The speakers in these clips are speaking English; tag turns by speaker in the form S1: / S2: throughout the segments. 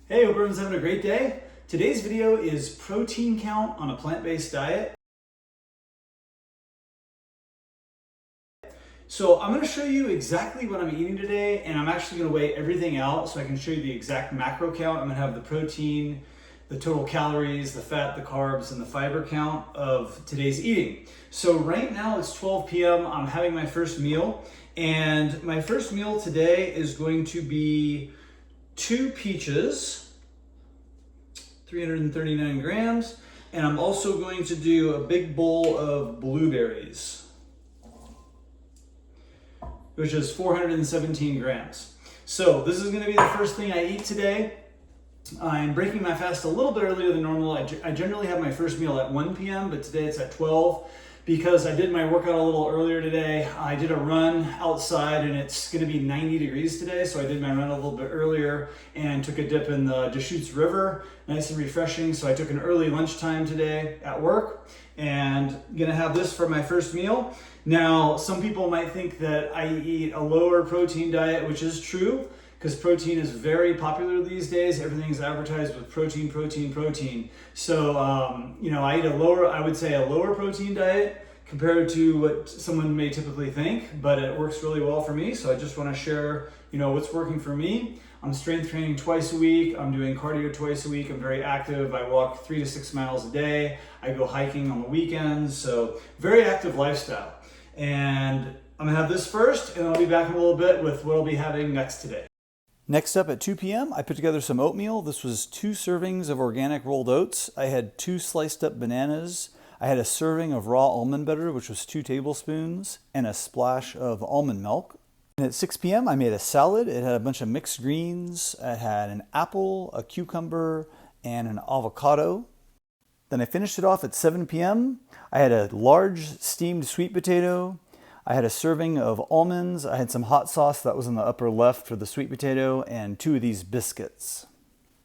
S1: Hey, hope everyone's having a great day. Today's video is protein count on a plant-based diet. So I'm going to show you exactly what I'm eating today, and I'm actually going to weigh everything out so I can show you the exact macro count. I'm going to have the protein, the total calories, the fat, the carbs, and the fiber count of today's eating. So right now it's 12 p.m. I'm having my first meal, and my first meal today is going to be 2 peaches, 339 grams, and I'm also going to do a big bowl of blueberries, which is 417 grams. So this is gonna be the first thing I eat today. I'm breaking my fast a little bit earlier than normal. I generally have my first meal at 1 p.m., but today it's at 12 because I did my workout a little earlier today. I did a run outside and it's gonna be 90 degrees today, so I did my run a little bit earlier and took a dip in the Deschutes River, nice and refreshing. So I took an early lunchtime today at work and gonna have this for my first meal. Now, some people might think that I eat a lower protein diet, which is true, because protein is very popular these days. Everything's advertised with protein, protein, protein. So, I eat I would say a lower protein diet compared to what someone may typically think, but it works really well for me. So I just want to share, what's working for me. I'm strength training twice a week. I'm doing cardio twice a week. I'm very active. I walk 3 to 6 miles a day. I go hiking on the weekends. So very active lifestyle. And I'm gonna have this first, and I'll be back in a little bit with what I'll be having next today. Next up at 2 p.m., I put together some oatmeal. This was 2 servings of organic rolled oats. I had 2 sliced up bananas. I had a serving of raw almond butter, which was 2 tablespoons, and a splash of almond milk. And at 6 p.m., I made a salad. It had a bunch of mixed greens. It had an apple, a cucumber, and an avocado. Then I finished it off at 7 p.m. I had a large steamed sweet potato. I had a serving of almonds. I had some hot sauce that was in the upper left for the sweet potato, and 2 of these biscuits.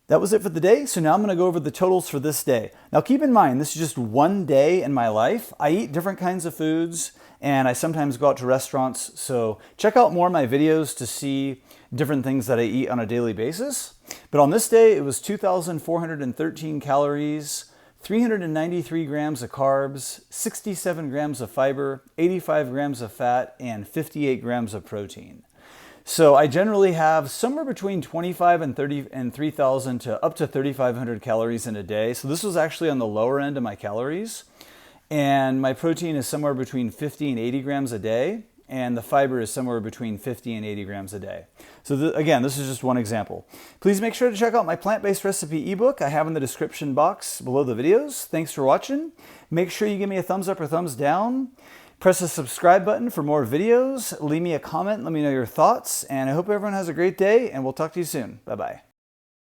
S1: That was it for the day, so now I'm going to go over the totals for this day. Now keep in mind, this is just one day in my life. I eat different kinds of foods, and I sometimes go out to restaurants, so check out more of my videos to see different things that I eat on a daily basis. But on this day, it was 2,413 calories, 393 grams of carbs, 67 grams of fiber, 85 grams of fat, and 58 grams of protein. So I generally have somewhere between 25 and 3,000 to up to 3,500 calories in a day. So this was actually on the lower end of my calories. And my protein is somewhere between 50 and 80 grams a day. And the fiber is somewhere between 50 and 80 grams a day. So again, this is just one example. Please make sure to check out my plant-based recipe ebook I have in the description box below the videos. Thanks for watching. Make sure you give me a thumbs up or thumbs down. Press the subscribe button for more videos. Leave me a comment, let me know your thoughts. And I hope everyone has a great day, and we'll talk to you soon. Bye-bye.